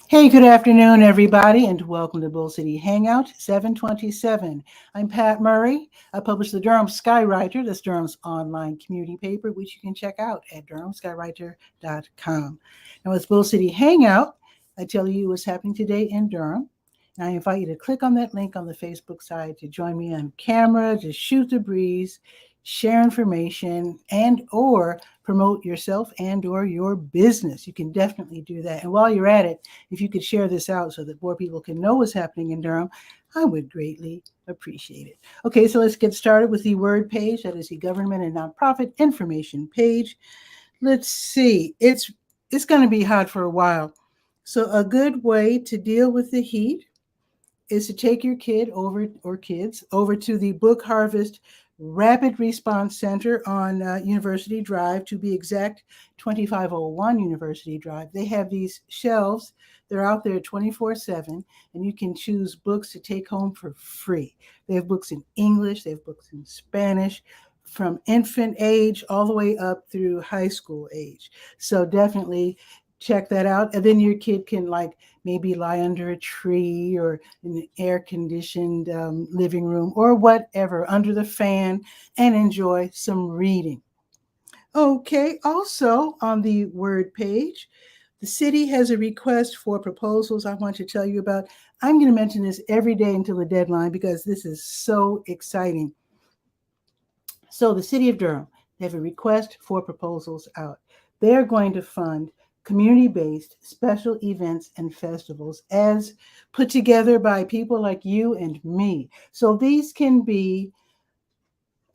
Hey, good afternoon, everybody, and welcome to Bull City Hangout 727. I'm Pat Murray. I publish the Durham Skywriter, that's Durham's online community paper, which you can check out at durhamskywriter.com. Now, it's Bull City Hangout. I tell you what's happening today in Durham. And I invite you to click on that link on the Facebook side to join me on camera, to shoot the breeze, share information, and or promote yourself and or your business. You can definitely do that. And while you're at it, if you could share this out so that more people can know what's happening in Durham, I would greatly appreciate it. Okay, so let's get started with the word page. That is the government and nonprofit information page. Let's see. It's going to be hot for a while. So a good way to deal with the heat is to take your kid over or kids over to the Book Harvest Rapid Response Center on University Drive, to be exact, 2501 University Drive. They have these shelves. They're out there 24/7, and you can choose books to take home for free. They have books in English. They have books in Spanish, from infant age all the way up through high school age. So definitely check that out. And then your kid can maybe lie under a tree or in an air-conditioned living room or whatever, under the fan, and enjoy some reading. Okay, also on the word page, the city has a request for proposals I want to tell you about. I'm going to mention this every day until the deadline because this is so exciting. So the city of Durham, they have a request for proposals out. They're going to fund community-based special events and festivals as put together by people like you and me. So these can be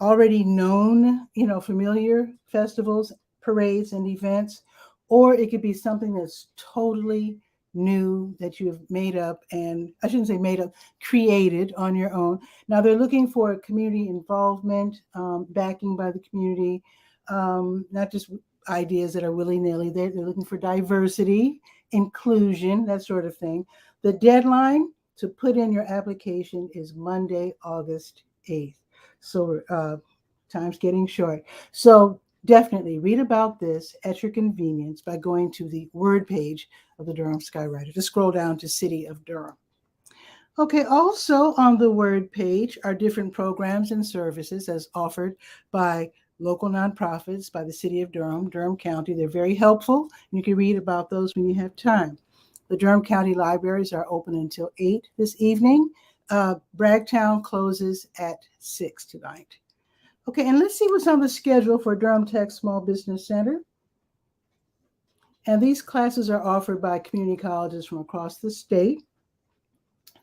already known, familiar festivals, parades, and events, or it could be something that's totally new that you have made up, and I shouldn't say made up, created on your own. Now they're looking for community involvement, backing by the community, not just ideas that are willy-nilly. They're looking for diversity, inclusion, that sort of thing. The deadline to put in your application is Monday, August 8th. So time's getting short. So definitely read about this at your convenience by going to the word page of the Durham Skywriter. Just scroll down to City of Durham. Okay, also on the word page are different programs and services as offered by local nonprofits by the city of Durham, Durham County. They're very helpful. You can read about those when you have time. The Durham County libraries are open until 8 this evening. Bragtown closes at 6 tonight. Okay, and let's see what's on the schedule for Durham Tech Small Business Center. And these classes are offered by community colleges from across the state.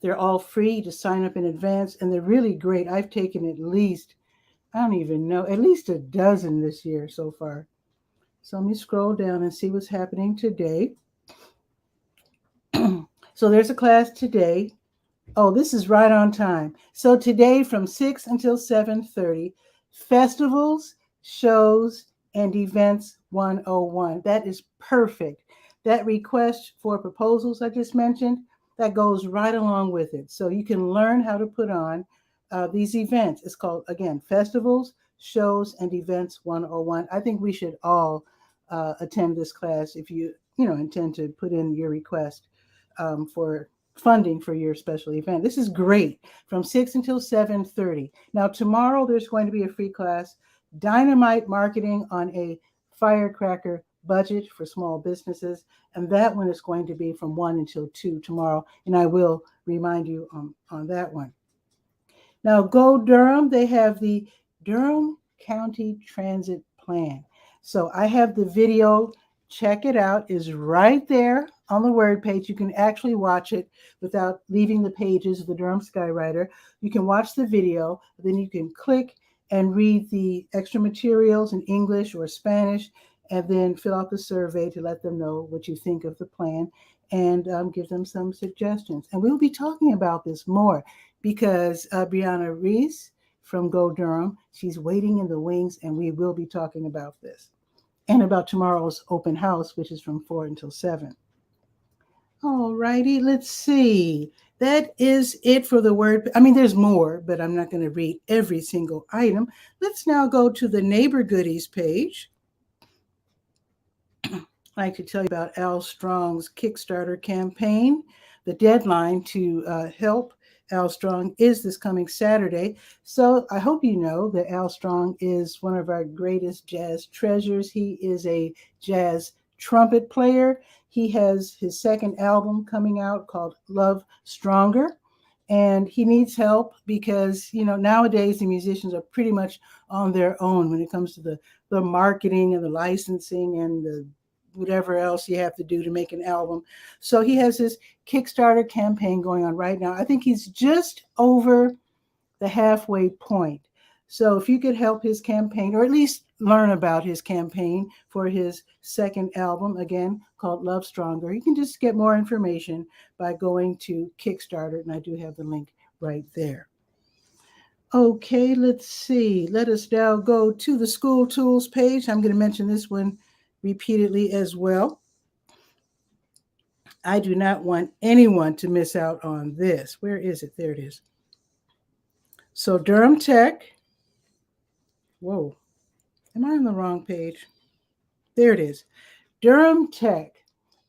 They're all free to sign up in advance, and they're really great. I've taken at least a dozen this year so far. So let me scroll down and see what's happening today. So there's a class today. Oh, this is right on time. So today from 6 until 7:30, festivals, shows, and events 101. That is perfect. That request for proposals I just mentioned, that goes right along with it. So you can learn how to put on these events. It's called, again, Festivals, Shows, and Events 101. I think we should all attend this class if you intend to put in your request for funding for your special event. This is great, from 6 until 7:30. Now, tomorrow there's going to be a free class, Dynamite Marketing on a Firecracker Budget for Small Businesses, and that one is going to be from 1 until 2 tomorrow, and I will remind you on that one. Now, Go Durham, they have the Durham County Transit Plan. So I have the video. Check it out. It's right there on the word page. You can actually watch it without leaving the pages of the Durham Skywriter. You can watch the video, then you can click and read the extra materials in English or Spanish, and then fill out the survey to let them know what you think of the plan and give them some suggestions. And we'll be talking about this more because Brianna Reese from Go Durham. She's waiting in the wings, and we will be talking about this and about tomorrow's open house, which is from 4 until 7. All righty, let's see. That is it for the word. I mean, there's more, but I'm not going to read every single item. Let's now go to the neighbor goodies page. I'd like to tell you about Al Strong's Kickstarter campaign. The deadline to help Al Strong is this coming Saturday. So I hope you know that Al Strong is one of our greatest jazz treasures. He is a jazz trumpet player. He has his second album coming out called Love Stronger. And he needs help because, nowadays the musicians are pretty much on their own when it comes to the marketing and the licensing and the whatever else you have to do to make an album. So he has this Kickstarter campaign going on right now. I think he's just over the halfway point. So if you could help his campaign, or at least learn about his campaign for his second album, again, called Love Stronger, you can just get more information by going to Kickstarter, and I do have the link right there. Okay, let's see. Let us now go to the school tools page. I'm going to mention this one repeatedly as well. I do not want anyone to miss out on this. Where is it? There it is. So Durham Tech. Whoa, am I on the wrong page? There it is. Durham Tech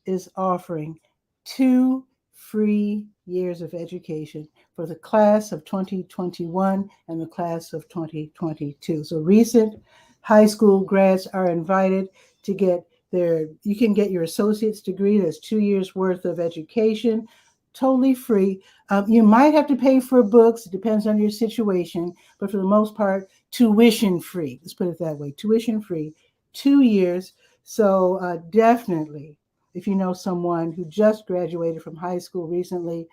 is offering 2 free years of education for the class of 2021 and the class of 2022. So recent high school grads are invited to get you can get your associate's degree. That's 2 years worth of education, totally free. You might have to pay for books. It depends on your situation, but for the most part, tuition free. Let's put it that way. Tuition free, 2 years. So definitely, if you know someone who just graduated from high school recently,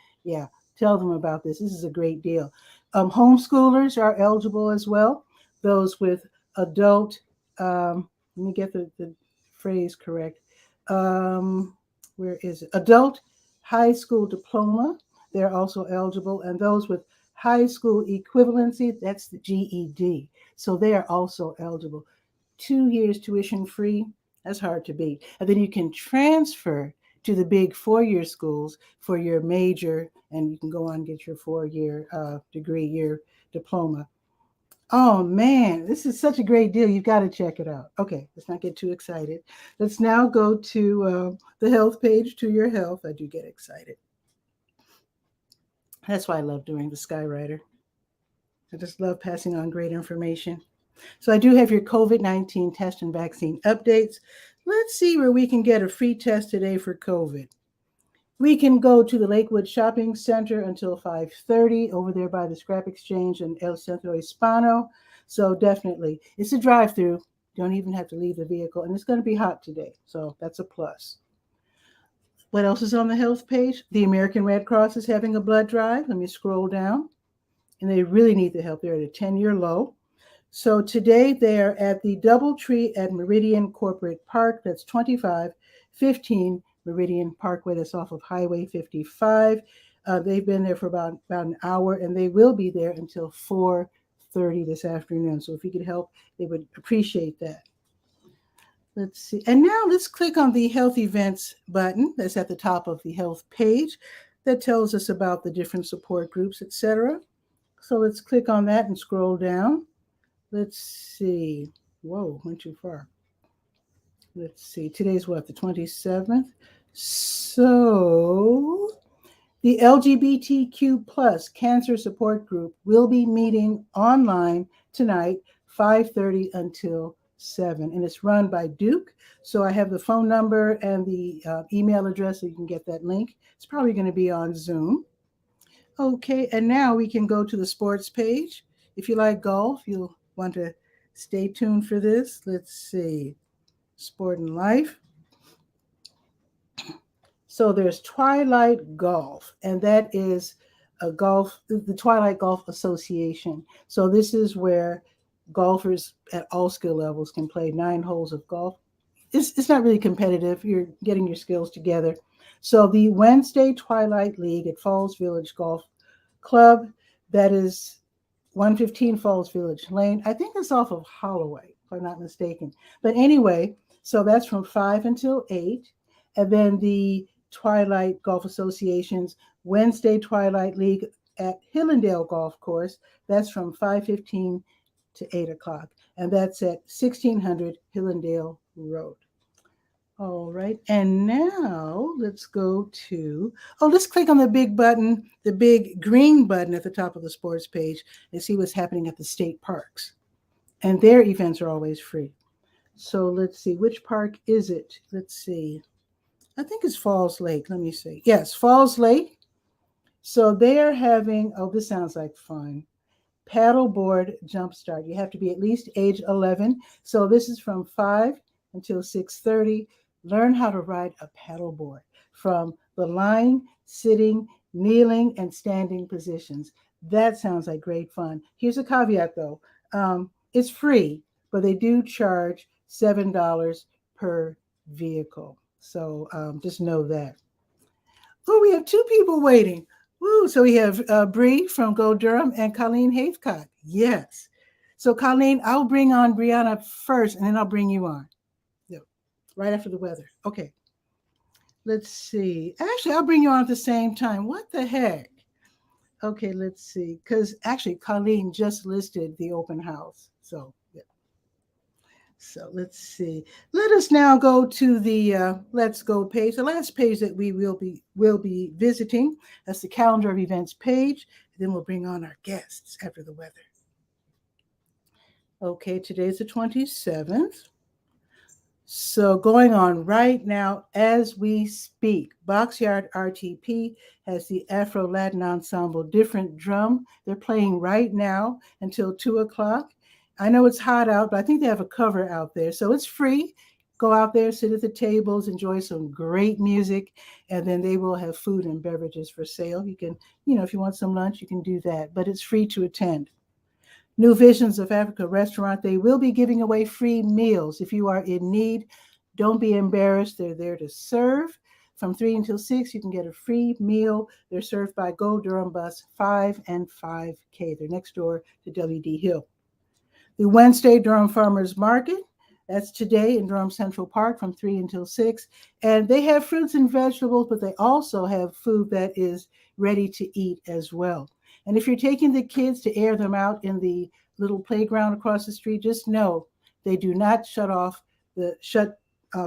tell them about this. This is a great deal. Homeschoolers are eligible as well. Those with adult, let me get the phrase correct. Where is it? Adult high school diploma, they're also eligible. And those with high school equivalency, that's the GED. So they are also eligible. 2 years tuition free, that's hard to beat. And then you can transfer to the big 4-year schools for your major, and you can go on and get your 4-year degree, your diploma. Oh man, this is such a great deal. You've got to check it out. Okay, let's not get too excited. Let's now go to the health page, To Your Health. I do get excited. That's why I love doing the Skywriter. I just love passing on great information. So I do have your COVID-19 test and vaccine updates. Let's see where we can get a free test today for COVID. We can go to the Lakewood Shopping Center until 5:30 over there by the Scrap Exchange and El Centro Hispano. So definitely, it's a drive-through. Don't even have to leave the vehicle. And it's going to be hot today. So that's a plus. What else is on the health page? The American Red Cross is having a blood drive. Let me scroll down. And they really need the help. They're at a 10-year low. So today they're at the Doubletree at Meridian Corporate Park. That's 2515 Meridian Parkway. That's off of Highway 55. They've been there for about an hour, and they will be there until 4:30 this afternoon. So if you could help, they would appreciate that. Let's see. And now let's click on the health events button that's at the top of the health page that tells us about the different support groups, etc. So let's click on that and scroll down. Let's see. Whoa, went too far. Let's see. Today's what, the 27th? So the LGBTQ plus cancer support group will be meeting online tonight, 5:30 until 7. And it's run by Duke. So I have the phone number and the email address so you can get that link. It's probably going to be on Zoom. Okay, and now we can go to the sports page. If you like golf, you'll want to stay tuned for this. Let's see. Sport and Life. So there's Twilight Golf, and that is the Twilight Golf Association. So this is where golfers at all skill levels can play 9 holes of golf. It's not really competitive. You're getting your skills together. So the Wednesday Twilight League at Falls Village Golf Club, that is 115 Falls Village Lane. I think it's off of Holloway, if I'm not mistaken. But anyway, so that's from 5 until 8. And then the Twilight Golf Association's Wednesday Twilight League at Hillendale Golf Course. That's from 5:15 to 8 o'clock. And that's at 1600 Hillendale Road. All right. And now let's go to, let's click on the big button, the big green button at the top of the sports page and see what's happening at the state parks. And their events are always free. So let's see, which park is it? Let's see. I think it's Falls Lake. Let me see. Yes, Falls Lake. So they are having, this sounds like fun. Paddleboard Jumpstart. You have to be at least age 11. So this is from 5 until 6:30. Learn how to ride a paddleboard from the lying, sitting, kneeling, and standing positions. That sounds like great fun. Here's a caveat though. It's free, but they do charge $7 per vehicle. So just know that. Oh, we have two people waiting. Woo, so we have Bree from Go Durham and 𝗕𝗨𝗟𝗟. Yes. So Colleen, I'll bring on Brianna first, and then I'll bring you on. Yep. Right after the weather. Okay. Let's see. Actually, I'll bring you on at the same time. What the heck? Okay, let's see. Because actually, Colleen just listed the open house. So, yeah. So let's see. Let us now go to the Let's Go page, the last page that we will be visiting. That's the calendar of events page. And then we'll bring on our guests after the weather. Okay, today's the 27th. So going on right now as we speak, Boxyard RTP has the Afro-Latin Ensemble Different Drum. They're playing right now until 2 o'clock. I know it's hot out, but I think they have a cover out there. So it's free. Go out there, sit at the tables, enjoy some great music, and then they will have food and beverages for sale. You can, if you want some lunch, you can do that, but it's free to attend. New Visions of Africa restaurant, they will be giving away free meals. If you are in need, don't be embarrassed. They're there to serve. From 3 until 6, you can get a free meal. They're served by Go Durham Bus 5 and 5K. They're next door to W.D. Hill. The Wednesday Durham Farmers Market, that's today in Durham Central Park from 3 until 6. And they have fruits and vegetables, but they also have food that is ready to eat as well. And if you're taking the kids to air them out in the little playground across the street, just know they do not shut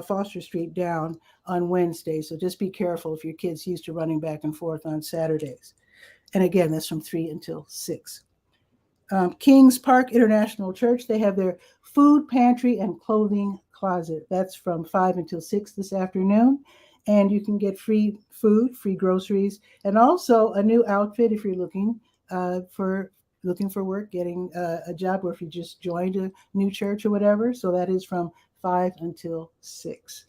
Foster Street down on Wednesday. So just be careful if your kid's used to running back and forth on Saturdays. And again, that's from 3 until 6. Kings Park International Church, they have their food pantry and clothing closet. That's from 5 until 6 this afternoon. And you can get free food, free groceries, and also a new outfit if you're looking for work, getting a job, or if you just joined a new church or whatever. So that is from 5 until 6.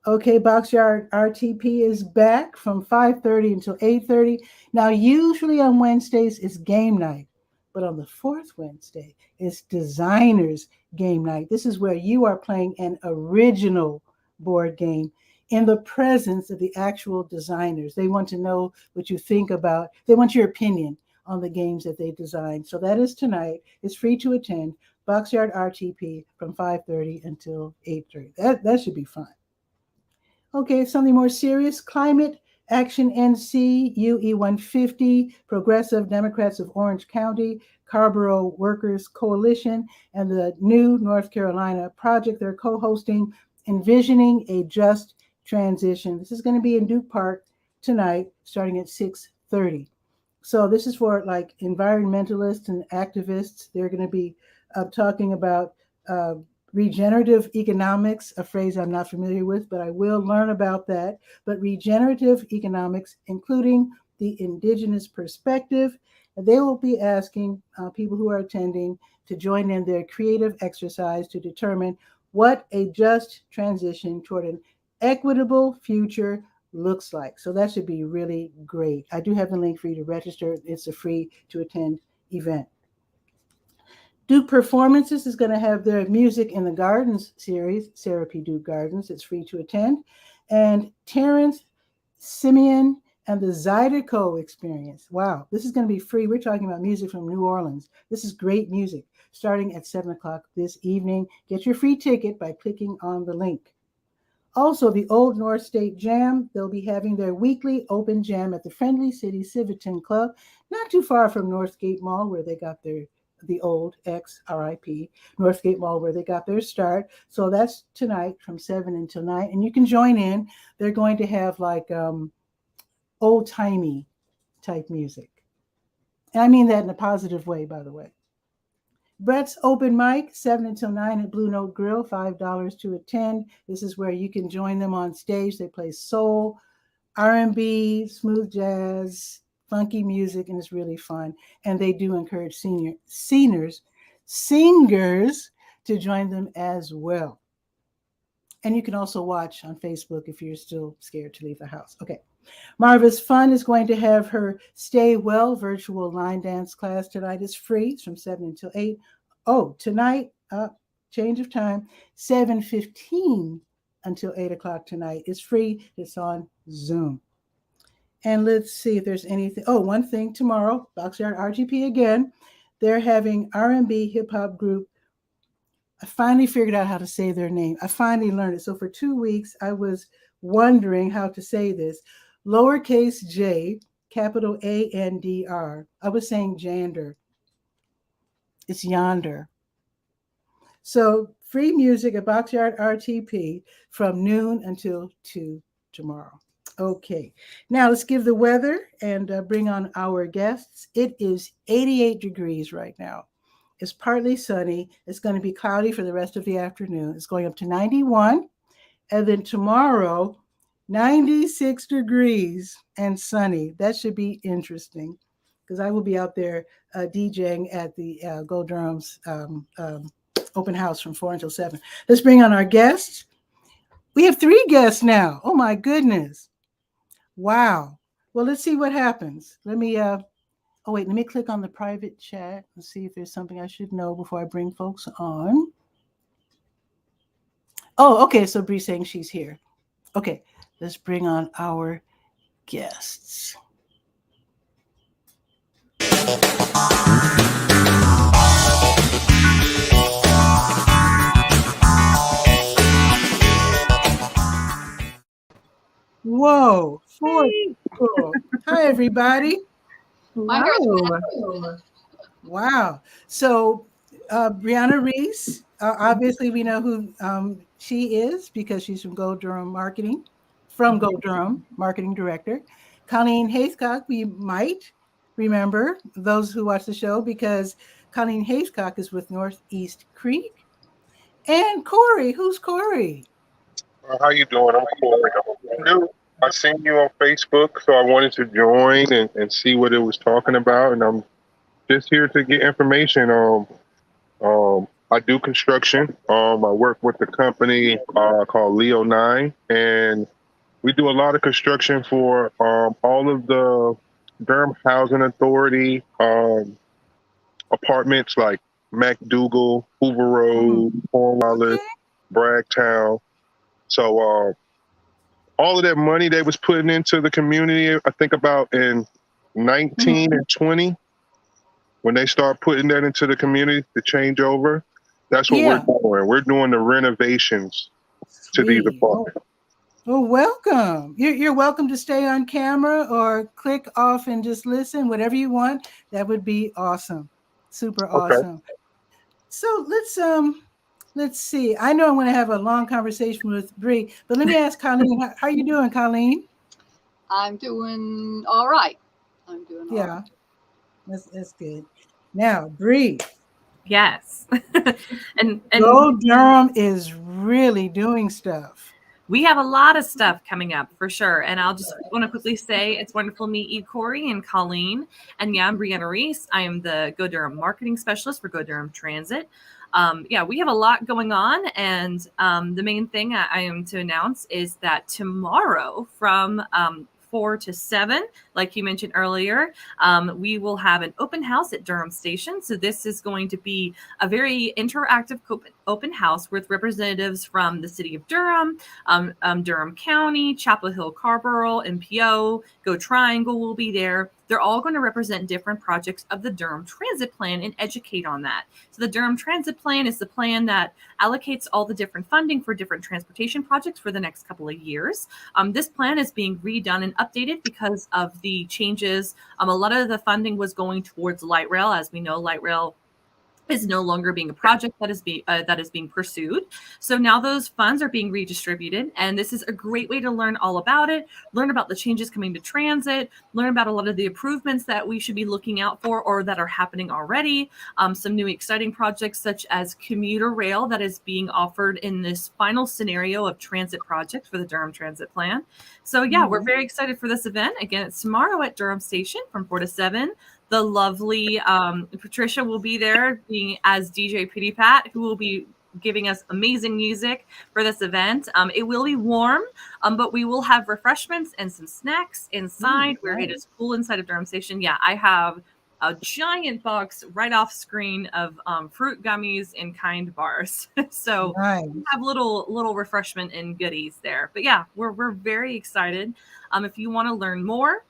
Okay, Boxyard RTP is back from 5:30 until 8:30. Now, usually on Wednesdays it's game night, but on the fourth Wednesday it's designers game night. This is where you are playing an original board game in the presence of the actual designers. They want to know what you think about. They want your opinion on the games that they designed. So that is tonight. It's free to attend. Boxyard RTP from 5:30 until 8:30. That should be fun. Okay, something more serious. Climate Action NC, UE 150, Progressive Democrats of Orange County, Carrboro Workers Coalition, and the New North Carolina Project. They're co-hosting Envisioning a Just Transition. This is going to be in Duke Park tonight, starting at 6:30. So this is for like environmentalists and activists. They're going to be talking about regenerative economics, a phrase I'm not familiar with, but I will learn about that. But regenerative economics, including the indigenous perspective, they will be asking people who are attending to join in their creative exercise to determine what a just transition toward an equitable future looks like. So that should be really great. I do have the link for you to register. It's a free to attend event. Duke Performances is going to have their Music in the Gardens series, Sarah P. Duke Gardens. It's free to attend. And Terrence Simeon and the 𝗕𝗓𝗧 experience. Wow, this is going to be free. We're talking about music from New Orleans. This is great music starting at 7 o'clock this evening. Get your free ticket by clicking on the link. Also, the Old North State Jam, they'll be having their weekly open jam at the Friendly City Civitan Club, not too far from Northgate Mall, where they got the old ex-RIP, Northgate Mall, where they got their start. So that's tonight from 7 until 9, and you can join in. They're going to have like old-timey type music. And I mean that in a positive way, by the way. Brett's open mic, 7 until 9 at Blue Note Grill, $5 to attend. This is where you can join them on stage. They play soul, R&B, smooth jazz, funky music, and it's really fun. And they do encourage singers to join them as well. And you can also watch on Facebook if you're still scared to leave the house. Okay. Marva's Fun is going to have her Stay Well virtual line dance class tonight. It's free. It's from 7 until 8. Oh, tonight, change of time, 7:15 until 8 o'clock tonight. It's free. It's on Zoom. And let's see if there's anything. Oh, one thing tomorrow, Boxyard RGP again. They're having R&B hip hop group. I finally figured out how to say their name. I finally learned it. So for 2 weeks, I was wondering how to say this. Lowercase j, capital ANDR. I was saying Jander. It's Yonder. So free music at Boxyard RTP from noon until 2 tomorrow. Okay, now let's give the weather and bring on our guests. It is 88 degrees right now. It's partly sunny. It's going to be cloudy for the rest of the afternoon. It's going up to 91. And then tomorrow, 96 degrees and sunny. That should be interesting because I will be out there DJing at the Go Durham's open house from 4 until 7. Let's bring on our guests. We have 3 guests now. Oh, my goodness. Wow. Well, let's see what happens. Let me click on the private chat and see if there's something I should know before I bring folks on. Oh, okay. So Bree's saying she's here. Okay. Let's bring on our guests. Whoa, 4 people. Hi, everybody. Wow. Wow. So Brianna Reese, obviously we know who she is because she's from Go Durham Marketing, Marketing Director. Colleen Hayescock, we might remember those who watch the show because Colleen Hayescock is with Northeast Creek. And Corey, who's Corey? How you doing? I'm Corey. I'm new. I seen you on Facebook, so I wanted to join and see what it was talking about. And I'm just here to get information. I do construction. I work with the company called 𝗕𝗨𝗟𝗟, and we do a lot of construction for all of the Durham Housing Authority apartments like MacDougal, Hoover Road, Cornwallis, Bragtown. So all of that money they was putting into the community, I think about in 19 and 20, when they start putting that into the community, the changeover, that's what we're doing. We're doing the renovations to these apartments. Well, welcome. You're welcome to stay on camera or click off and just listen, whatever you want. That would be awesome. Super awesome. Okay. So let's see. I know I'm going to have a long conversation with Bree, but let me ask Colleen, how are you doing, Colleen? I'm doing all right. Yeah, that's good. Now, Bree. Yes. and Go Durham is really doing stuff. We have a lot of stuff coming up for sure. And I'll just want to quickly say it's wonderful to meet you, Corey and Colleen. And yeah, I'm Brianna Reese. I am the Go Durham marketing specialist for Go Durham Transit. We have a lot going on. And the main thing I am to announce is that tomorrow from 4 to 7. Like you mentioned earlier, we will have an open house at Durham Station. So this is going to be a very interactive open house with representatives from the city of Durham, Durham County, Chapel Hill, Carborough, MPO, Go Triangle will be there. They're all going to represent different projects of the Durham Transit Plan and educate on that. So the Durham Transit Plan is the plan that allocates all the different funding for different transportation projects for the next couple of years. This plan is being redone and updated because of the changes. A lot of the funding was going towards light rail. As we know, light rail is no longer being a project that is being pursued. So now those funds are being redistributed, and this is a great way to learn all about it, learn about the changes coming to transit, learn about a lot of the improvements that we should be looking out for or that are happening already. Some new exciting projects such as commuter rail that is being offered in this final scenario of transit project for the Durham Transit Plan. So yeah, we're very excited for this event. Again, it's tomorrow at Durham Station from 4 to 7. The lovely Patricia will be there being as DJ 𝗕𝗨𝗟𝗟, who will be giving us amazing music for this event. It will be warm, but we will have refreshments and some snacks inside where it is cool inside of Durham Station. Yeah, I have a giant box right off screen of fruit gummies and kind bars. So we have little refreshment and goodies there. But yeah, we're very excited. If you want to learn more,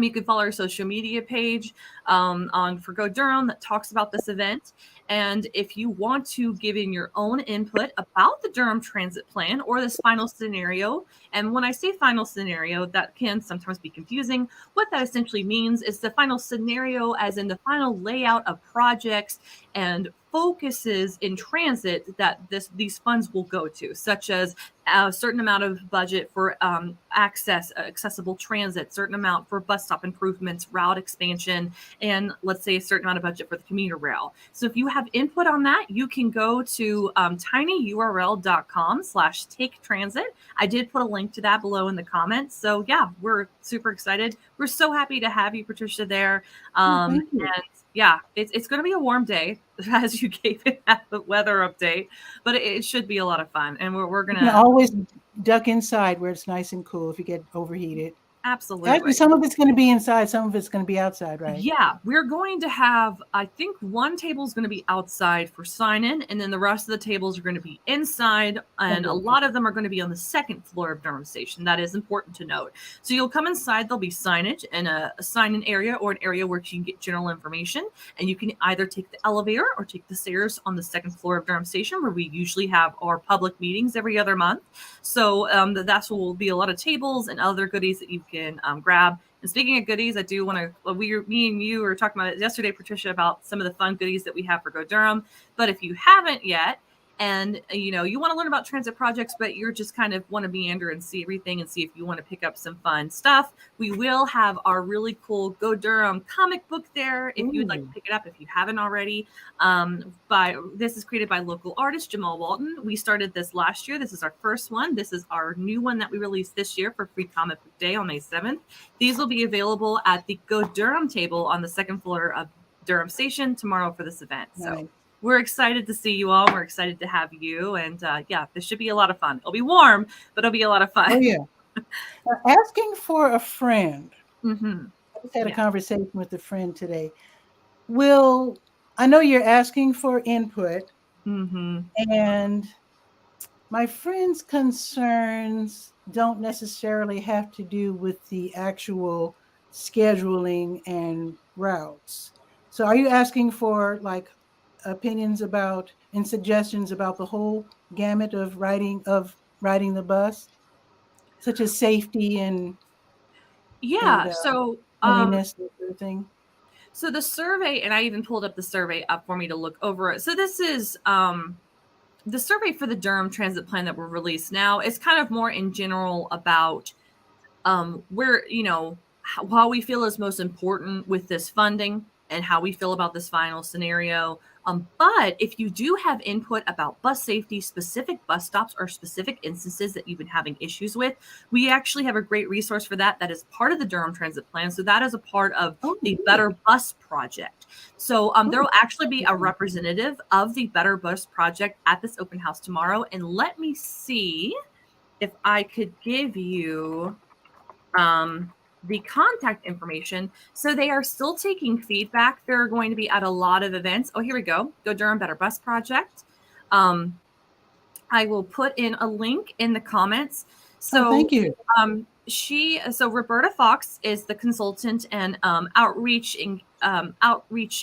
you can follow our social media page on For Go Durham that talks about this event. And if you want to give in your own input about the Durham Transit Plan or this final scenario, and when I say final scenario, that can sometimes be confusing. What that essentially means is the final scenario as in the final layout of projects and focuses in transit that these funds will go to, such as a certain amount of budget for accessible transit, certain amount for bus stop improvements, route expansion, and let's say a certain amount of budget for the commuter rail. So if you have input on that, you can go to tinyurl.com/taketransit. I did put a link to that below in the comments. So yeah, we're super excited. We're so happy to have you, Patricia, there. And yeah, it's going to be a warm day, as you gave it at the weather update, but it should be a lot of fun. And we're going to always duck inside where it's nice and cool if you get overheated. Absolutely. Actually, some of it's going to be inside, some of it's going to be outside, right? Yeah, we're going to have, I think one table is going to be outside for sign-in, and then the rest of the tables are going to be inside, and a lot of them are going to be on the second floor of Durham Station. That is important to note. So you'll come inside, there'll be signage and a sign-in area or an area where you can get general information, and you can either take the elevator or take the stairs on the second floor of Durham Station, where we usually have our public meetings every other month. So that's where will be a lot of tables and other goodies that you can grab. And speaking of goodies, I do want to, me and you were talking about it yesterday, Patricia, about some of the fun goodies that we have for Go Durham. But if you haven't yet, and you want to learn about transit projects, but you're just kind of want to meander and see everything and see if you want to pick up some fun stuff, we will have our really cool Go Durham comic book there if you would like to pick it up if you haven't already. This is created by local artist Jamal Walton. We started this last year. This is our first one. This is our new one that we released this year for Free Comic Book Day on May 7th. These will be available at the Go Durham table on the second floor of Durham Station tomorrow for this event. So we're excited to see you all. We're excited to have you. And yeah, this should be a lot of fun. It'll be warm, but it'll be a lot of fun. Oh, yeah. Asking for a friend. I just had a conversation with a friend today. I know you're asking for input. And my friend's concerns don't necessarily have to do with the actual scheduling and routes. So are you asking for like opinions about and suggestions about the whole gamut of riding the bus, such as safety and so cleanliness and everything? So the survey, and I even pulled up the survey up for me to look over it. So this is the survey for the Durham Transit Plan that were released now. Is kind of more in general about where how we feel is most important with this funding and how we feel about this final scenario. But if you do have input about bus safety, specific bus stops, or specific instances that you've been having issues with, we actually have a great resource for that. That is part of the Durham Transit Plan. So that is a part of the Better Bus Project. So there will actually be a representative of the Better Bus Project at this open house tomorrow. And let me see if I could give you the contact information. So they are still taking feedback. They're going to be at a lot of events. Oh, here we go. Go Durham Better Bus Project. I will put in a link in the comments. So thank you. So Roberta Fox is the consultant and outreach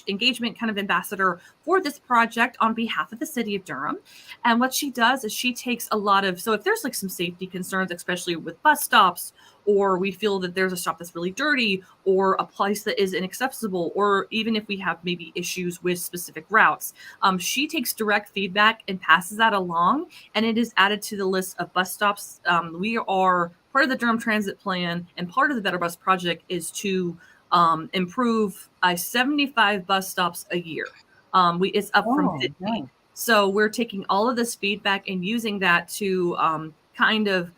engagement kind of ambassador for this project on behalf of the city of Durham. And what she does is she takes a lot of, so if there's like some safety concerns, especially with bus stops, or we feel that there's a stop that's really dirty, or a place that is inaccessible, or even if we have maybe issues with specific routes, she takes direct feedback and passes that along, and it is added to the list of bus stops. We are part of the Durham Transit Plan, and part of the Better Bus Project is to improve 75 bus stops a year. It's up from 50. Nice. So we're taking all of this feedback and using that to kind of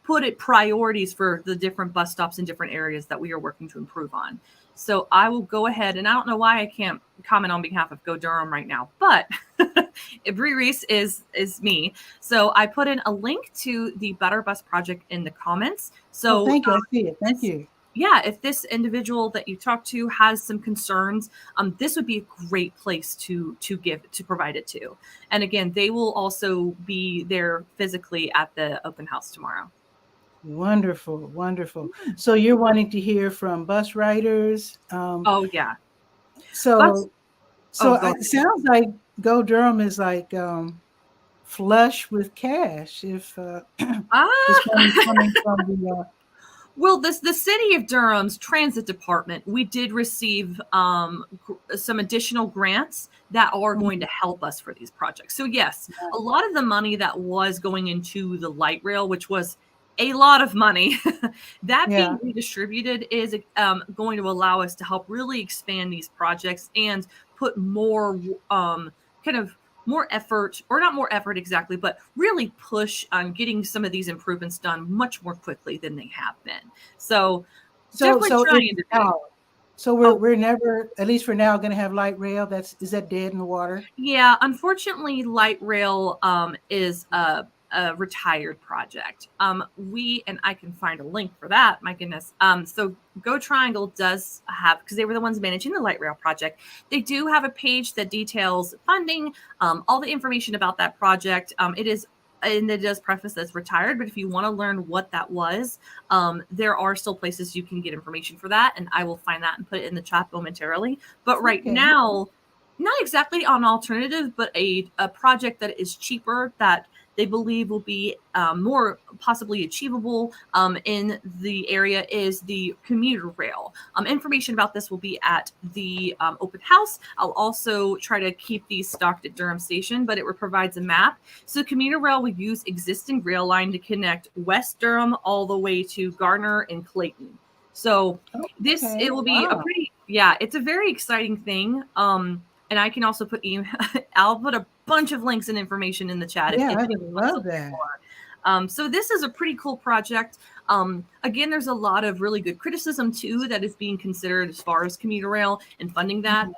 put it priorities for the different bus stops in different areas that we are working to improve on. So I will go ahead, and I don't know why I can't comment on behalf of Go Durham right now, but Bree Reese is me. So I put in a link to the Better Bus Project in the comments. So thank you. I see it. Thank you. Yeah, if this individual that you talk to has some concerns, this would be a great place to provide it to. And again, they will also be there physically at the open house tomorrow. Wonderful, wonderful. So you're wanting to hear from bus riders? Oh yeah. So it sounds like Go Durham is like flush with cash. If this money is coming from the well, the city of Durham's transit department, we did receive some additional grants that are going to help us for these projects. So yes, a lot of the money that was going into the light rail, which was a lot of money, that being redistributed is going to allow us to help really expand these projects and put more more effort, or not more effort exactly, but really push on getting some of these improvements done much more quickly than they have been. So we're never, at least for now, going to have light rail. Is that dead in the water? Yeah, unfortunately, light rail is a retired project. And I can find a link for that. My goodness. So Go Triangle does have, because they were the ones managing the light rail project, they do have a page that details funding, all the information about that project. It does preface that's retired, but if you want to learn what that was, there are still places you can get information for that, and I will find that and put it in the chat momentarily. But right now, not exactly an alternative, but a project that is cheaper, that they believe will be more possibly achievable in the area, is the commuter rail. Information about this will be at the open house. I'll also try to keep these stocked at Durham Station, but it provides a map. So commuter rail will use existing rail line to connect West Durham all the way to Gardner and Clayton. So it will be it's a very exciting thing. And I can also put I'll put a bunch of links and information in the chat. Yeah, I would love that. So this is a pretty cool project. Again, there's a lot of really good criticism too that is being considered as far as commuter rail and funding that.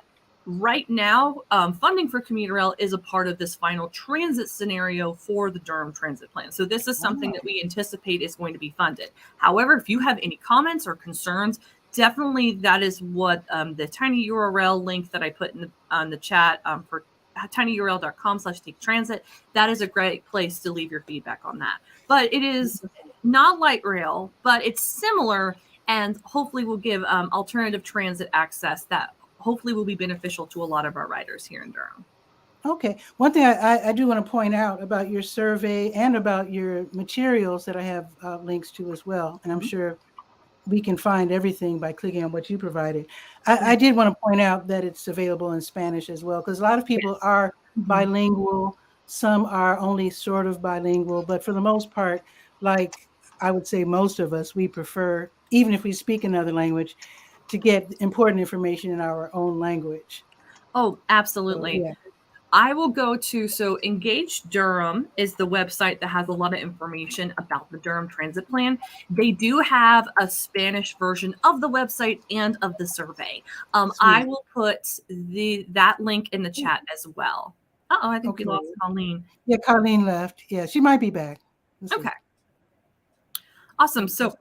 Right now, funding for commuter rail is a part of this final transit scenario for the Durham Transit Plan. So this is something that we anticipate is going to be funded. However, if you have any comments or concerns, definitely that is what the tiny URL link that I put on the chat for tinyurl.com/take-transit, that is a great place to leave your feedback on that. But it is not light rail, but it's similar, and hopefully will give alternative transit access that hopefully will be beneficial to a lot of our riders here in Durham. Okay. One thing I do want to point out about your survey and about your materials that I have links to as well, and I'm sure we can find everything by clicking on what you provided. I did want to point out that it's available in Spanish as well, because a lot of people are bilingual. Some are only sort of bilingual, but for the most part, like I would say most of us, we prefer, even if we speak another language, to get important information in our own language. Oh, absolutely. So, I will go to, so Engage Durham is the website that has a lot of information about the Durham Transit Plan. They do have a Spanish version of the website and of the survey. I will put that link in the chat as well. I think we lost Colleen. Yeah, Colleen left. Yeah, she might be back. Okay. Awesome. So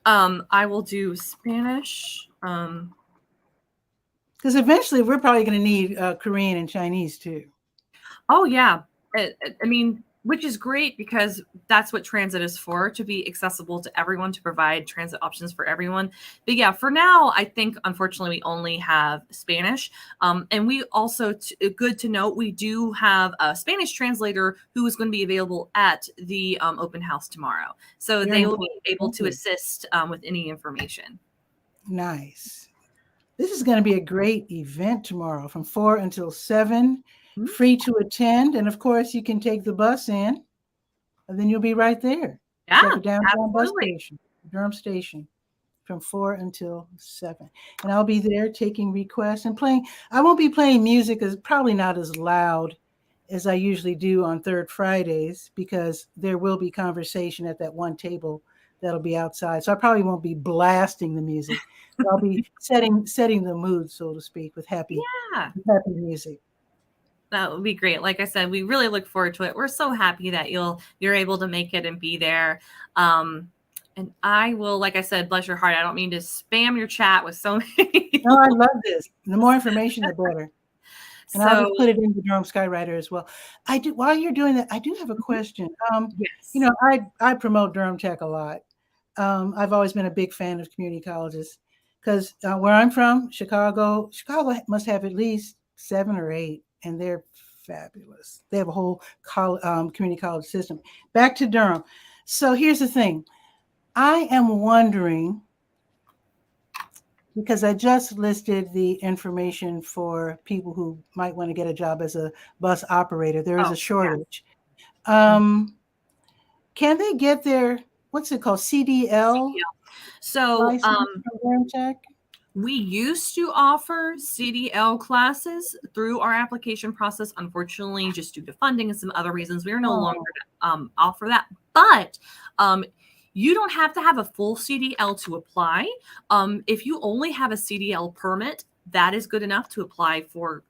I will do Spanish. Because eventually we're probably going to need Korean and Chinese too. Oh yeah, I mean, which is great because that's what transit is for, to be accessible to everyone, to provide transit options for everyone. But yeah, for now, I think unfortunately we only have Spanish. And we also, good to note, we do have a Spanish translator who is going to be available at the open house tomorrow. So Very they will be important. able to assist with any information. Nice. This is going to be a great event tomorrow from 4 until 7. Free to attend, and of course you can take the bus in, and then you'll be right there. Yeah, at the downtown bus absolutely. station, Durham Station, from 4 until 7. And I'll be there taking requests and playing. I won't be playing music, as probably not as loud as I usually do on Third Fridays, because there will be conversation at that one table that'll be outside. So I probably won't be blasting the music. But I'll be setting the mood, so to speak, with happy music. That would be great. Like I said, we really look forward to it. We're so happy that you're able to make it and be there. And I will, like I said, bless your heart, I don't mean to spam your chat with so many. No, I love this. The more information, the better. And I'll just put it in the Durham Skywriter as well. I do. While you're doing that, I do have a question. Yes. You know, I promote Durham Tech a lot. I've always been a big fan of community colleges because where I'm from, Chicago must have at least 7 or 8. And they're fabulous. They have a whole community college system. Back to Durham. So here's the thing. I am wondering, because I just listed the information for people who might want to get a job as a bus operator. There is a shortage. Yeah. Can they get their, what's it called, CDL? So Durham Tech? We used to offer CDL classes through our application process. Unfortunately, just due to funding and some other reasons, we are no longer offer that. But you don't have to have a full CDL to apply. If you only have a CDL permit, that is good enough to apply for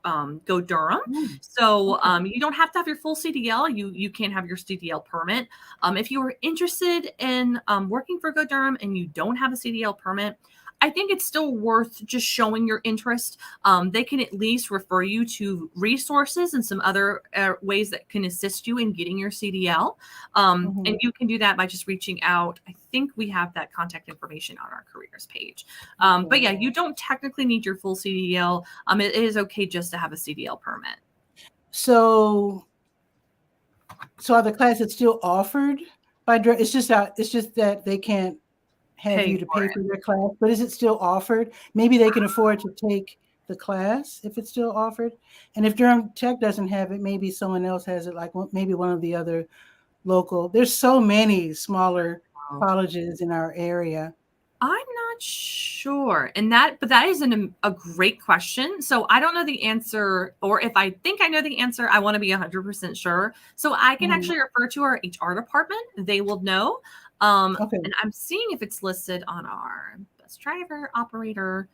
Go Durham. So you don't have to have your full CDL. You can have your CDL permit. If you are interested in working for Go Durham and you don't have a CDL permit, I think it's still worth just showing your interest. They can at least refer you to resources and some other ways that can assist you in getting your CDL. And you can do that by just reaching out. I think we have that contact information on our careers page. But yeah, you don't technically need your full CDL. It is okay just to have a CDL permit. So are the classes still offered by Durham? It's just that they can't have you to pay for their class, but is it still offered? Maybe they can afford to take the class if it's still offered. And if Durham Tech doesn't have it, maybe someone else has it, like maybe one of the other local. There's so many smaller colleges in our area. I'm not sure. But that is a great question. So I don't know the answer, or if I think I know the answer, I want to be 100% sure. So I can actually refer to our HR department. They will know. And I'm seeing if it's listed on our bus driver operator.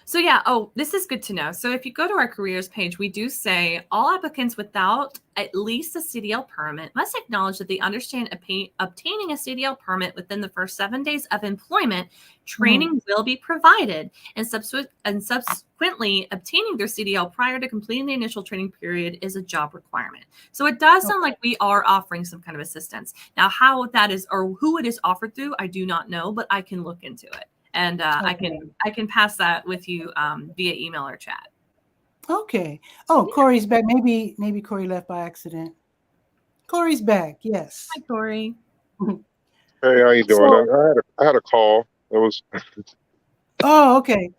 So yeah, this is good to know. So if you go to our careers page, we do say all applicants without at least a CDL permit must acknowledge that they understand obtaining a CDL permit within the first 7 days of employment. Training will be provided, and subsequently obtaining their CDL prior to completing the initial training period is a job requirement. So it does sound like we are offering some kind of assistance. Now, how that is or who it is offered through, I do not know, but I can look into it. And I can pass that with you via email or chat. Okay. Oh, Corey's back. Maybe Corey left by accident. Corey's back. Yes. Hi, Corey. Hey, how you doing? I had a call. It was. Oh, okay.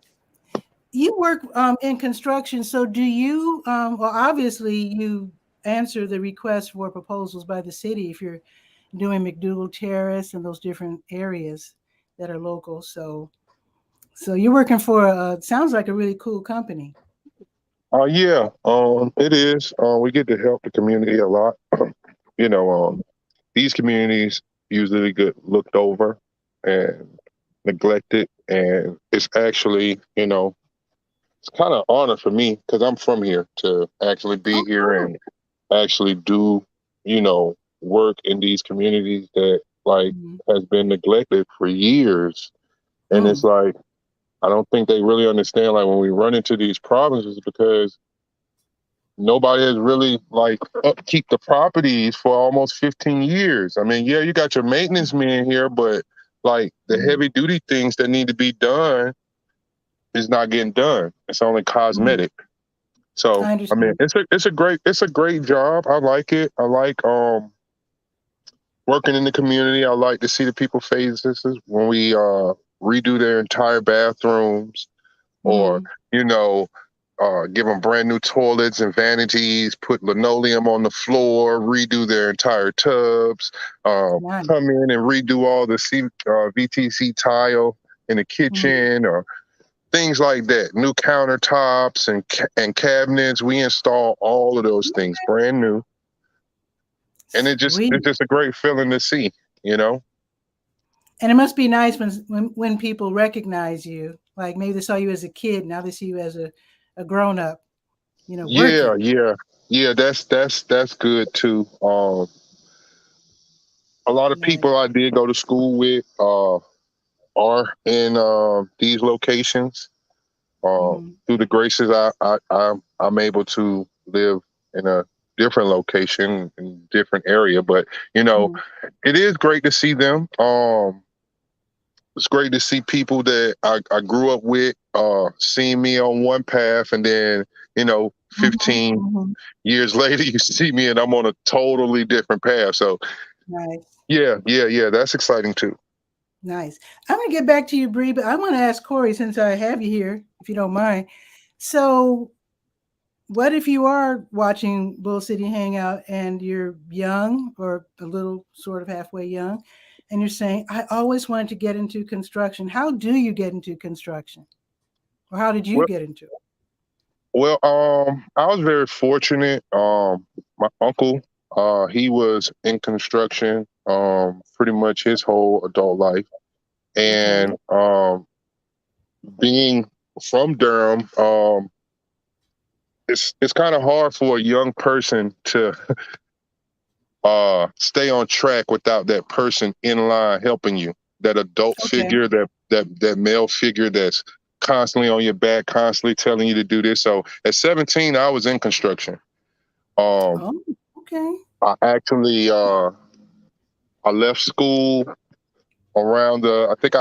You work in construction, so do you? Well, obviously, you answer the request for proposals by the city if you're doing McDougal Terrace and those different areas that are local. So you're working for sounds like a really cool company. Yeah, it is. We get to help the community a lot. You know, these communities usually get looked over and neglected, and it's actually, you know, it's kind of honor for me because I'm from here to actually be here and actually do, you know, work in these communities that like Mhm. has been neglected for years. And it's like, I don't think they really understand, like, when we run into these problems is because nobody has really like upkeep the properties for almost 15 years. I mean, yeah, you got your maintenance men here, but like the heavy duty things that need to be done is not getting done. It's only cosmetic. So I I mean, understand. it's a great job. I like it. I like working in the community. I like to see the people faces when we redo their entire bathrooms, or you know, give them brand new toilets and vanities, put linoleum on the floor, redo their entire tubs, Nice. come in and redo all the VTC tile in the kitchen, or things like that. New countertops and cabinets. We install all of those things brand new, and Sweet. it's just a great feeling to see, you know. And it must be nice when people recognize you. Like maybe they saw you as a kid, now they see you as a grown up, you know, Yeah, working. yeah. That's good too. A lot of Nice. people I did go to school with are in these locations. Through the graces, I'm able to live in a different location, in a different area. But you know, it is great to see them. It's great to see people that I grew up with seeing me on one path, and then, you know, 15 years later, you see me and I'm on a totally different path. So Nice. yeah, that's exciting too. Nice. I'm going to get back to you, Bree, but I want to ask Corey, since I have you here, if you don't mind. So what if you are watching Bull City Hangout and you're young or a little sort of halfway young, and you're saying, I always wanted to get into construction. How do you get into construction? Or how did you Well, get into it? well, I was very fortunate. My uncle, he was in construction, pretty much his whole adult life, Okay. and being from Durham, it's kind of hard for a young person to stay on track without that person in line helping you. That adult Okay. figure, that male figure that's constantly on your back, constantly telling you to do this. So at 17, I was in construction. Um, Oh, okay. I actually I left school around I think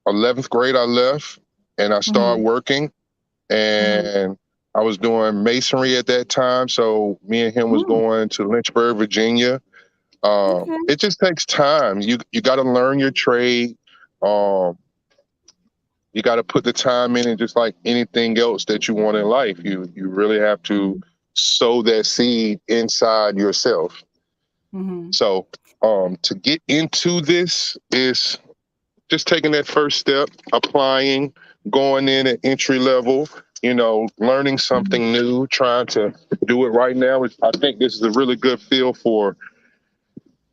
11th grade. I left and I started working, and I was doing masonry at that time. So me and him was going to Lynchburg, Virginia. Okay. It just takes time. You got to learn your trade. Um, you got to put the time in, and just like anything else that you want in life, you really have to sow that seed inside yourself. So to get into this is just taking that first step, applying, going in at entry level, you know, learning something new, trying to do it right now. I think this is a really good feel for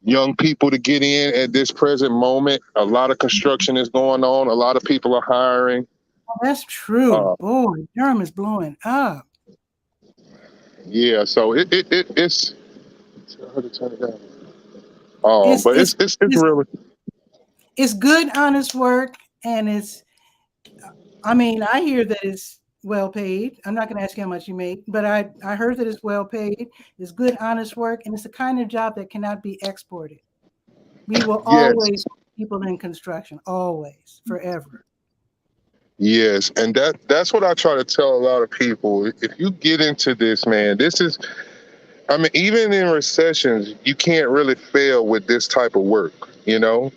young people to get in at this present moment. A lot of construction is going on. A lot of people are hiring. Oh, that's true. Uh, Boy, Durham is blowing up. yeah, so it's hard to turn it down. It's But it's it's it's really, it's good, honest work, and I mean, I hear that it's well paid. I'm not going to ask you how much you make, but I heard that it's well paid. It's good, honest work, and it's the kind of job that cannot be exported. We will yes. always have people in construction, always, forever. Yes, and that's what I try to tell a lot of people. If you get into this, man, this is, I mean, even in recessions, you can't really fail with this type of work, you know?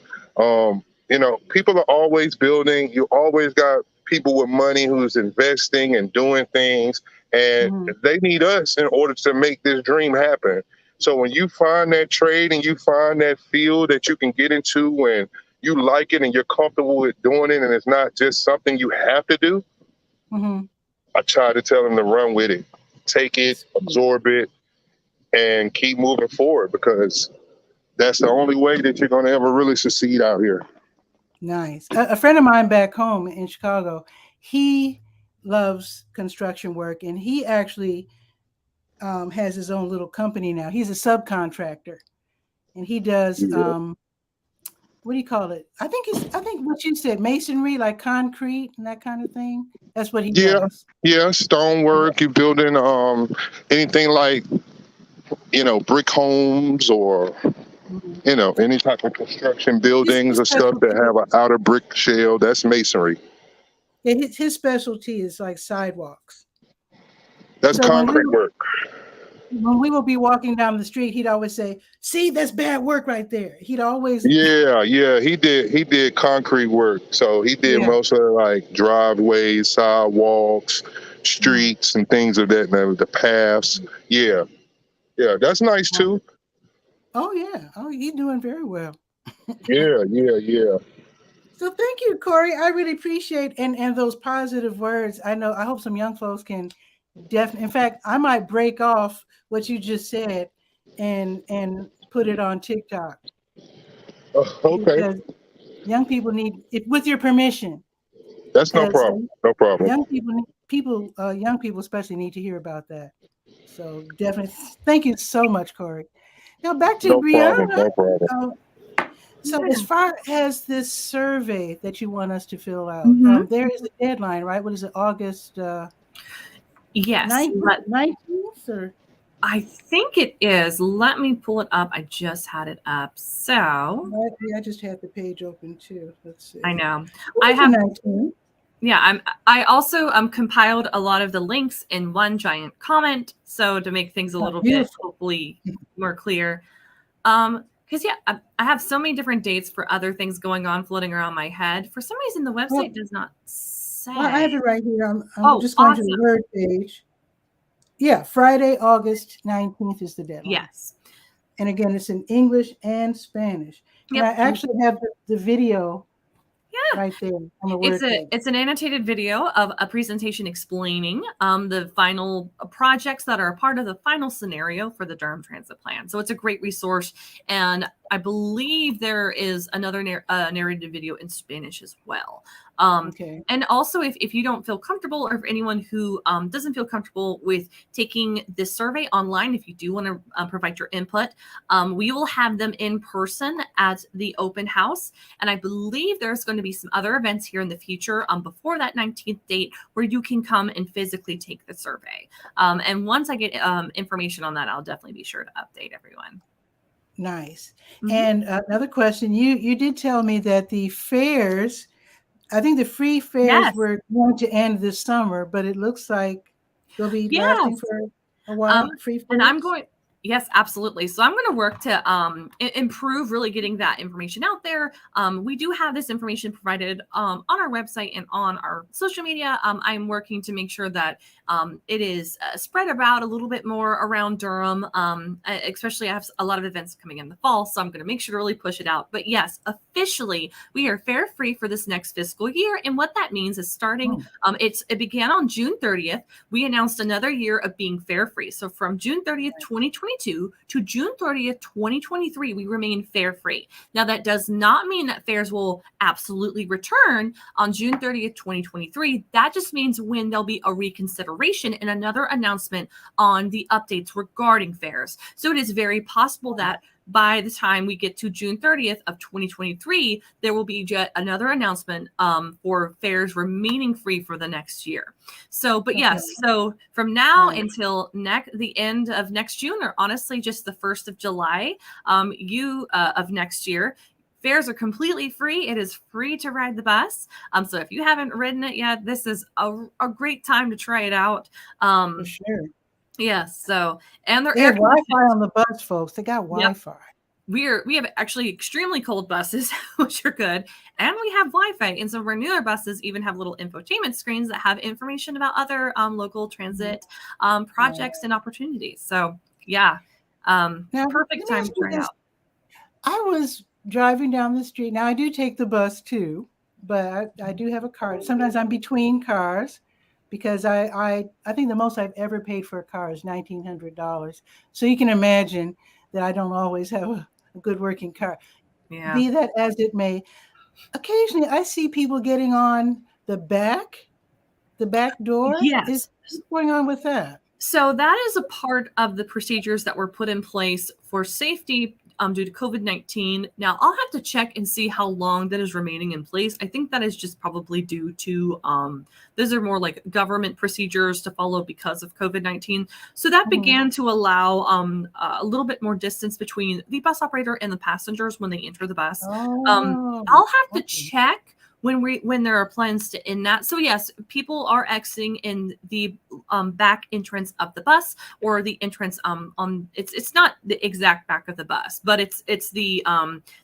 People are always building. You always got people with money who's investing and doing things, and they need us in order to make this dream happen. So when you find that trade and you find that field that you can get into and you like it and you're comfortable with doing it and it's not just something you have to do, I try to tell them to run with it. Take it, absorb it, and keep moving forward, because that's the only way that you're going to ever really succeed out here. Nice. A friend of mine back home in Chicago, he loves construction work, and he actually has his own little company now. He's a subcontractor, and he does what do you call it? I think what you said, masonry, like concrete and that kind of thing. That's what he does. Yeah, stonework. You building anything like brick homes or any type of construction buildings or stuff that have an outer brick shell. That's masonry. Yeah, his specialty is like sidewalks. That's concrete work. When we will be walking down the street, he'd always say, "See, that's bad work right there." He'd always. Yeah. He did concrete work. So he did most of like driveways, sidewalks, streets, and things of that. The paths. Yeah. That's nice too. Oh yeah. Oh, he's doing very well. Yeah. So thank you, Corey. I really appreciate and those positive words. I hope some young folks can definitely. In fact, I might break off what you just said and put it on TikTok. Okay. Because young people need it, with your permission. That's no problem. No problem. Young people especially need to hear about that. So definitely, thank you so much, Corey. Now back to Brianna. No problem. So as far as this survey that you want us to fill out, there is a deadline, right? What is it, August? Yes. 19th or? I think it is. Let me pull it up. I just had it up. So I just had the page open too. Let's see. I know. I have 19. Yeah, I also compiled a lot of the links in one giant comment, so to make things a little bit hopefully more clear. Because I have so many different dates for other things going on floating around my head. For some reason, the website does not say. Well, I have it right here. I'm just going to the Word page. Yeah, Friday, August 19th is the deadline. Yes. And again, it's in English and Spanish. And I actually have the video right there on the Word page. It's an annotated video of a presentation explaining the final projects that are a part of the final scenario for the Durham Transit Plan. So it's a great resource. And I believe there is another narrated video in Spanish as well. And also, if you don't feel comfortable, or if anyone who doesn't feel comfortable with taking this survey online, if you do want to provide your input, we will have them in person at the open house. And I believe there's going to be some other events here in the future before that 19th date where you can come and physically take the survey. And once I get information on that, I'll definitely be sure to update everyone. Nice. And another question, you did tell me that the fairs, I think the free fairs were going to end this summer, but it looks like they'll be lasting for a while. Free fairs? And I'm going, yes, absolutely. So I'm going to work to improve really getting that information out there. We do have this information provided on our website and on our social media. I'm working to make sure that it is spread about a little bit more around Durham, especially I have a lot of events coming in the fall, so I'm going to make sure to really push it out. But yes, officially, we are fare free for this next fiscal year. And what that means is starting, it began on June 30th. We announced another year of being fare free. So from June 30th, 2022 to June 30th, 2023, we remain fare free. Now, that does not mean that fares will absolutely return on June 30th, 2023. That just means when there'll be a reconsideration and another announcement on the updates regarding fares. So it is very possible that by the time we get to June 30th of 2023, there will be yet another announcement for fares remaining free for the next year. So, but yes, so from now until the end of next June, or honestly just the 1st of July of next year, fares are completely free. It is free to ride the bus. So if you haven't ridden it yet, this is a great time to try it out. For sure. Yes. So, and they have Wi-Fi on the bus, folks. They got Wi-Fi. We have actually extremely cold buses, which are good. And we have Wi-Fi. And some of our newer buses even have little infotainment screens that have information about other local transit projects and opportunities. So now, perfect time to try it out. I was driving down the street. Now I do take the bus too, but I do have a car. Sometimes I'm between cars because I think the most I've ever paid for a car is $1,900. So you can imagine that I don't always have a good working car. Yeah. Be that as it may, occasionally I see people getting on the back door. Yes. What's going on with that? So that is a part of the procedures that were put in place for safety due to COVID-19. Now, I'll have to check and see how long that is remaining in place. I think that is just probably due to those are more like government procedures to follow because of COVID-19. So that began to allow a little bit more distance between the bus operator and the passengers when they enter the bus. I'll have to check when there are plans to end that. So yes, people are exiting in the back entrance of the bus, or the entrance on it's not the exact back of the bus, but it's the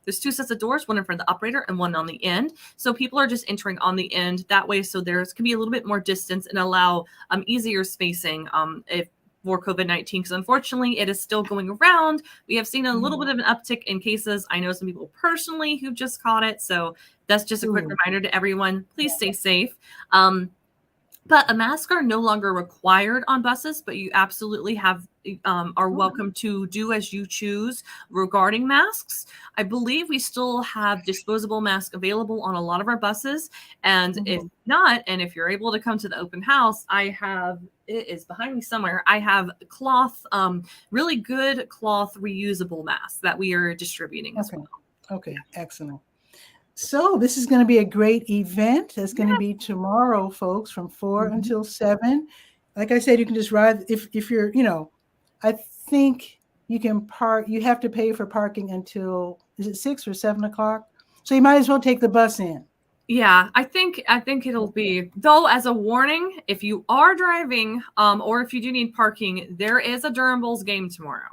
there's two sets of doors, one in front of the operator and one on the end. So people are just entering on the end that way, so there's can be a little bit more distance and allow easier spacing if for COVID-19, because unfortunately it is still going around. We have seen a little bit of an uptick in cases. I know some people personally who just caught it, so that's just a quick reminder to everyone. Please stay safe. But a mask are no longer required on buses, but you absolutely have are welcome to do as you choose regarding masks. I believe we still have disposable masks available on a lot of our buses. And if not, and if you're able to come to the open house, I have, it is behind me somewhere, I have cloth, really good cloth reusable masks that we are distributing as well. Okay, excellent. So this is going to be a great event. That's going to be tomorrow, folks, from 4 until 7. Like I said, you can just ride. If you're, you know, I think you can park. You have to pay for parking until, is it 6 or 7 o'clock? So you might as well take the bus in. Yeah, I think it'll be, though, as a warning, if you are driving or if you do need parking, there is a Durham Bulls game tomorrow.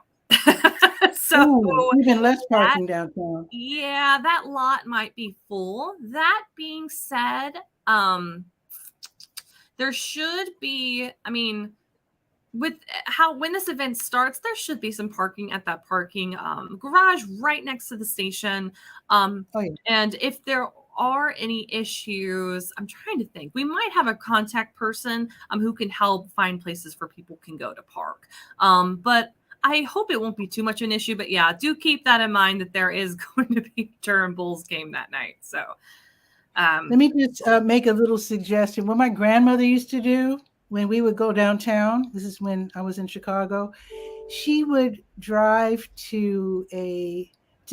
So even less parking downtown. Yeah, that lot might be full. That being said, there should be, I mean, with how when this event starts, there should be some parking at that parking garage right next to the station. And if there are any issues, I'm trying to think, we might have a contact person who can help find places for people can go to park. But I hope it won't be too much an issue, but yeah, do keep that in mind that there is going to be a Durham Bulls game that night. So let me just make a little suggestion. What my grandmother used to do when we would go downtown, this is when I was in Chicago, she would drive to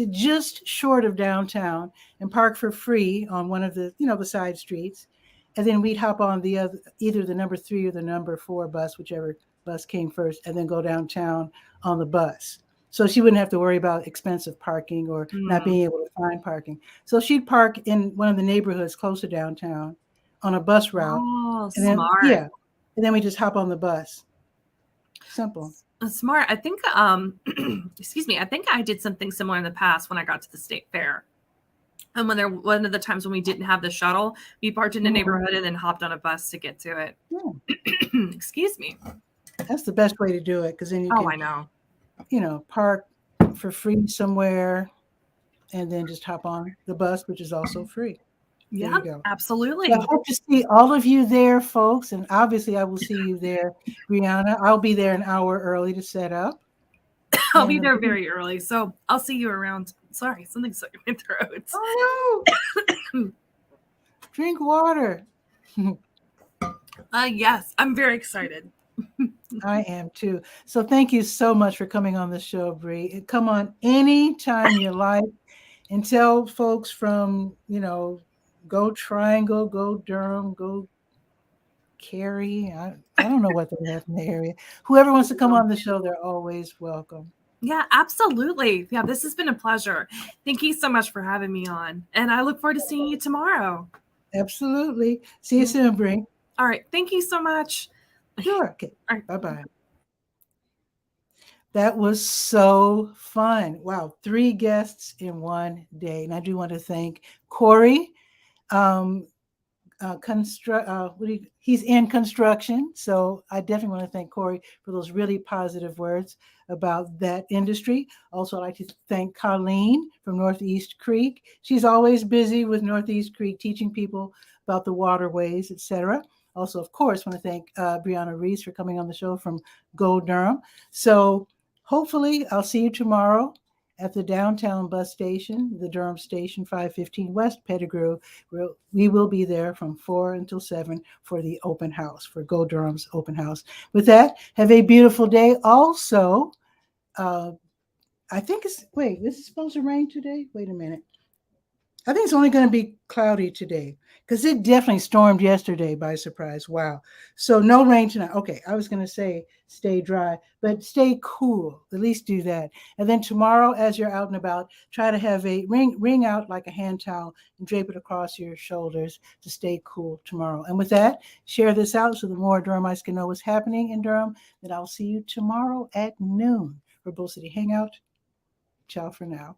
just short of downtown and park for free on one of the, the side streets. And then we'd hop on the other, either the number 3 or the number 4 bus, whichever bus came first, and then go downtown on the bus. So she wouldn't have to worry about expensive parking or not being able to find parking. So she'd park in one of the neighborhoods close to downtown on a bus route. Oh, and then, smart. Yeah. And then we just hop on the bus. Simple. Smart. I think, excuse me, I think I did something similar in the past when I got to the state fair. And one of the times when we didn't have the shuttle, we parked in the neighborhood and then hopped on a bus to get to it. Excuse me. That's the best way to do it, because then you can, I know. Park for free somewhere and then just hop on the bus, which is also free. Yeah, absolutely. So I hope to see all of you there, folks. And obviously I will see you there, Brianna. I'll be there an hour early to set up. I'll be there very early. So I'll see you around. Sorry, something's stuck in my throat. Oh, no. Drink water. Yes, I'm very excited. I am too. So thank you so much for coming on the show, Bree. Come on anytime you like, and tell folks from, Go Triangle, Go Durham, Go Cary. I don't know what they have in the area. Whoever wants to come on the show, they're always welcome. Yeah, absolutely. Yeah, this has been a pleasure. Thank you so much for having me on. And I look forward to seeing you tomorrow. Absolutely. See you soon, Bree. All right. Thank you so much. Sure. Okay. All right. Bye-bye. That was so fun. Wow. 3 guests in one day. And I do want to thank Corey. He's in construction. So I definitely want to thank Corey for those really positive words about that industry. Also, I'd like to thank Colleen from Northeast Creek. She's always busy with Northeast Creek, teaching people about the waterways, etc. Also, of course, want to thank Brianna Reese for coming on the show from Go Durham. So hopefully I'll see you tomorrow at the downtown bus station, the Durham Station, 515 West Pettigrew. We will be there from 4 until 7 for the open house, for Go Durham's open house. With that, have a beautiful day. Also, I think it's, wait, is it supposed to rain today? Wait a minute. I think it's only going to be cloudy today because it definitely stormed yesterday by surprise. Wow. So no rain tonight. Okay. I was going to say stay dry, but stay cool. At least do that. And then tomorrow, as you're out and about, try to have a wring out like a hand towel and drape it across your shoulders to stay cool tomorrow. And with that, share this out so the more Durhamites can know what's happening in Durham. Then I'll see you tomorrow at noon for Bull City Hangout. Ciao for now.